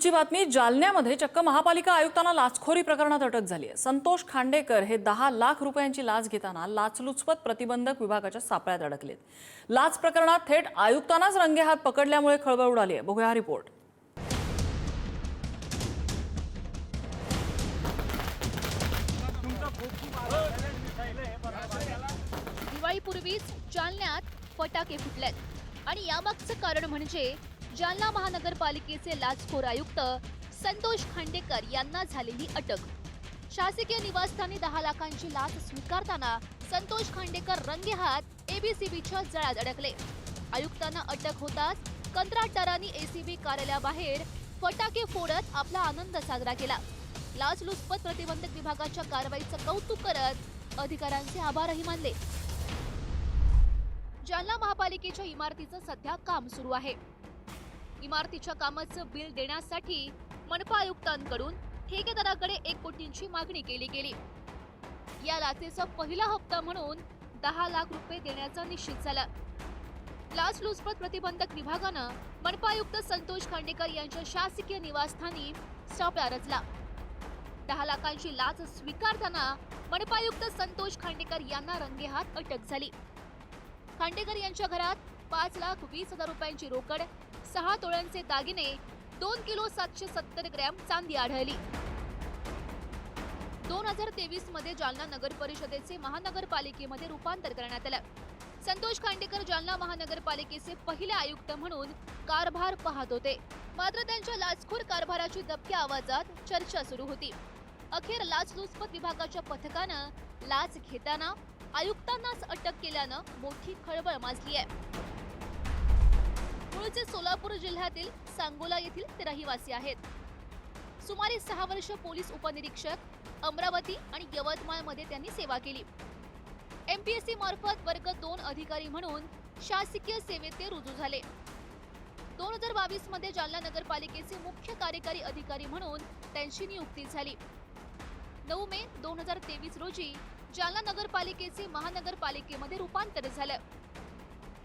पुढची बातमी जालन्यामध्ये चक्क महापालिका आयुक्तांना लाचखोरी प्रकरणात अटक झाली आहे। संतोष खांडेकर हे 10 लाख रुपयांची लाच घेताना लाचलुचपत प्रतिबंधक विभागाच्या सापळ्यात अडकलेत। लाच प्रकरणात थेट आयुक्तांनाच रंगेहात पकडल्यामुळे खळबळ उडाली आहे। बघूया हा रिपोर्ट। दिवाळीपूर्वीच जालन्यात फटाके फुटलेत आणि यामागचं कारण म्हणजे जालना महानगरपालिकेचे लाचखोर आयुक्त संतोष खांडेकर यांना झालेली अटक। शासकीय निवासस्थानी 10 लाखांची लाच स्वीकारताना संतोष खांडेकर रंगेहात एबीसीबीच्या जाळ्यात अडकले। आयुक्तांना अटक होताच कंत्राटदारांनी एसीबी कार्यालयाबाहेर फटाके फोडत आपला आनंद साजरा केला। लाचलुचपत प्रतिबंधक विभागाच्या कारवाईचं कौतुक करत अधिकाऱ्यांचे आभारही मानले। जालना महापालिकेच्या इमारतीचं सध्या काम सुरू आहे। इमारतीच्या कामाचं बिल देण्यासाठी मनपा आयुक्तांकडून ठेकेदाराकडे 1 कोटींची मागणी केली गेली। या लाचेचा पहिला हप्ता म्हणून 10 लाख रुपये देण्याचा निश्चित झाला। लाचलुचपत प्रतिबंधक विभागानं मनपा आयुक्त संतोष खांडेकर यांच्या शासकीय निवासस्थानी सापळा रचला। 10 लाखांची लाच स्वीकारताना मनपा आयुक्त संतोष खांडेकर यांना रंगेहात अटक झाली। खांडेकर यांच्या घरात 5,20,000 रुपयांची रोकड, 6 तोळ्यांचे दागिने, 2 किलो 770 ग्रॅम चांदी आढळली। 2023 मध्ये जालना नगर परिषदेचे महानगरपालिकेमध्ये रूपांतर करण्यात आलं। संतोष खांडेकर जालना महानगरपालिकेचे पहिले आयुक्त म्हणून कारभार पाहत होते, मात्र त्यांच्या लाचखोर कारभाराची दबक्या आवाजात चर्चा सुरू होती। अखेर लाचलुचपत विभागाच्या पथकानं लाच घेताना आयुक्तांनाच अटक केल्यानं मोठी खळबळ माजली आहे। मूळचे सोलापूर जिल्ह्यातील सांगोला येथील ते रहिवासी आहेत। सुमारे 6 वर्ष पोलीस उपनिरीक्षक, अमरावती आणि यवतमाळमध्ये त्यांनी सेवा केली। एमपीएससी मार्फत वर्ग 2 अधिकारी म्हणून शासकीय सेवेत ते रुजू झाले। 2022 मध्ये जालना नगरपालिकेचे मुख्य कार्यकारी अधिकारी म्हणून त्यांची नियुक्ती झाली। 9 मे 2023 रोजी जालना नगरपालिकेचे महानगरपालिकेमध्ये रूपांतर झालं।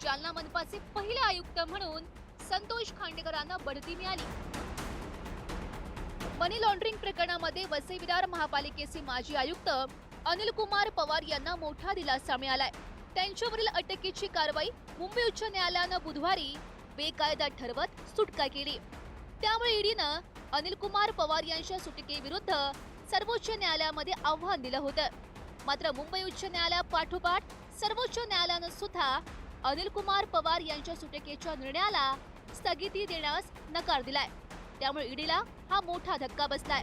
जालना मनपाचे पहिले आयुक्त म्हणून संतोष खांडेकरांना बढती मिळाली। मनी लॉन्ड्रिंग प्रकरणामध्ये वसई विरार महापालिकेचे माजी आयुक्त अनिल कुमार पवार यांना मोठा दिलासा मिळालाय। त्यांच्यावरील अटकेची कारवाई मुंबई उच्च न्यायालयानं बुधवारी बेकायदा ठरवत सुटका केली। त्यामुळे ईडीनं अनिल कुमार पवार यांच्या सुटकेविरुद्ध सर्वोच्च न्यायालयामध्ये आव्हान दिलं होतं। मात्र मुंबई उच्च न्यायालयापाठोपाठ सर्वोच्च न्यायालयानं सुद्धा अनिल कुमार पवार यांच्या सुटकेच्या निर्णयाला स्थगिती देण्यास नकार दिलाय। त्यामुळे ईडीला हा मोठा धक्का बसलाय।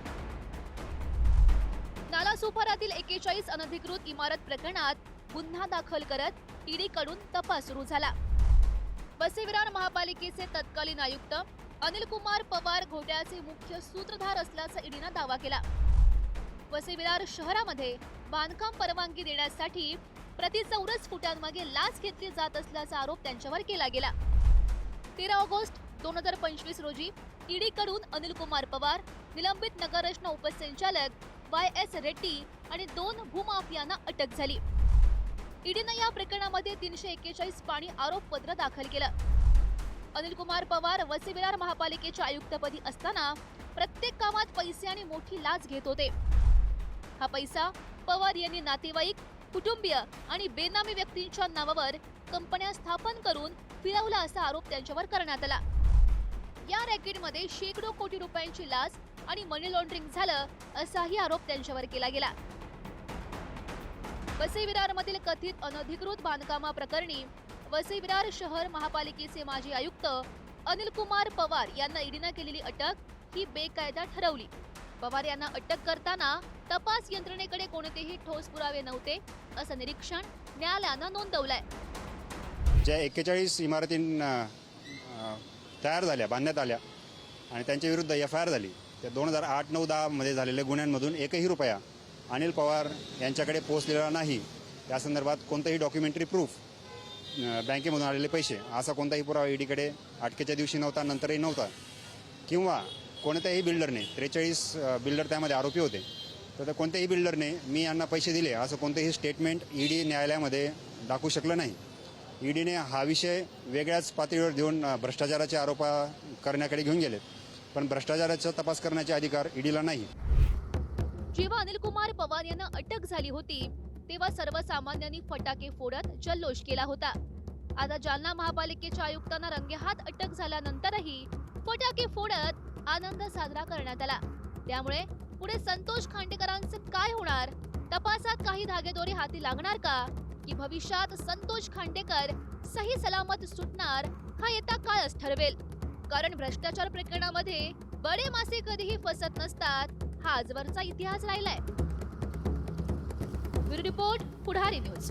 नालासोपारातील 41 अनधिकृत इमारत प्रकरणात गुन्हा दाखल करत ईडीकडून तपास सुरू झाला। वसई विरार महापालिकेचे तत्कालीन आयुक्त अनिल कुमार पवार घोटाळ्याचे मुख्य सूत्रधार असल्याचा ईडीनं दावा केला। वसई विरार शहरामध्ये बांधकाम परवानगी देण्यासाठी प्रति चौरस फुटांमागे लाच घेतली जात असल्याचा आरोप त्यांच्यावर केला गेला। 13 ऑगस्ट 2025 रोजी ईडीकडून अनिल कुमार पवार, निलंबित नगररचना उपसंचालक YS रेड्डी आणि 2 भूमाफियांना अटक झाली। ईडीनं या प्रकरणामध्ये 341 पाणी आरोपपत्र दाखल केलं। अनिल कुमार पवार वसई विरार महापालिकेच्या आयुक्तपदी असताना प्रत्येक कामात पैसे आणि मोठी लाच घेत होते। हा पैसा पवार यांनी नातेवाईक, कुटुंबीय आणि बेनामी व्यक्तींच्या नावावर कंपन्या स्थापन करून फिरवला असा आरोप त्यांच्यावर करण्यात आला। या रॅकेटमध्ये शेकडो कोटी रुपयांची लाच आणि मनी लॉन्ड्रिंग झालं असाही आरोप त्यांच्यावर केला गेला। वसई विरारमधील कथित अनधिकृत बांधकामाप्रकरणी वसई विरार शहर महापालिकेचे माजी आयुक्त अनिल कुमार पवार यांना ईडीनं केलेली अटक ही बेकायदा ठरवली। पवार यांना अटक करताना तपास यंत्रणेकडे कोणतेही ठोस पुरावे नव्हते असं निरीक्षण न्यायालयानं नोंदवलंय। ज्या 41 इमारती तयार झाल्या, बांधण्यात आल्या आणि त्यांच्या विरुद्ध FIR झाली, त्या 2008, 9, 10 मध्ये झालेल्या गुन्ह्यांमधून 1ही रुपया अनिल पवार यांच्याकडे पोहोचलेला नाही। त्या संदर्भात कोणतंही डॉक्युमेंटरी प्रूफ, बँकेमधून आलेले पैसे असा कोणताही पुरावा ईडीकडे अटकेच्या दिवशी नव्हता, नंतरही नव्हता। किंवा कोणत्याही बिल्डरने 43 बिल्डर त्यामध्ये आरोपी होते, तर कोणत्याही बिल्डरने मी यांना पैसे दिले असं कोणतेही स्टेटमेंट ईडी न्यायालयामध्ये दाखवू शकलं नाही। ईडीने हा विषय वेगळ्याच पातळीवर देऊन भ्रष्टाचाराचे आरोप करण्याकडे घेऊन गेलेत। पण भ्रष्टाचाराचा तपास करण्याचे अधिकार ईडीला नाही. जेव्हा अनिलकुमार पवार यांना अटक झाली होती तेव्हा सर्वसामान्यांनी फटाके फोडत जल्लोष केला होता. आता जालना महापालिकेच्या आयुक्तांना रंगेहात अटक झाल्यानंतरही फटाके फोडत आनंद साजरा करण्यात आला. त्यामुळे पुढे संतोष खांडेकरांचे काय होणार? तपासात काही धागेदोरे हाती लागणार का? की भविष्यात संतोष खांडेकर सही सलामत सुटणार? हा येता काळच ठरवेल. कारण भ्रष्टाचार प्रकरणामध्ये बडे मासे कधीही फसत नसतात, हा आजवरचा इतिहास राहिलाय. ब्युरो रिपोर्ट, पुढारी न्यूज.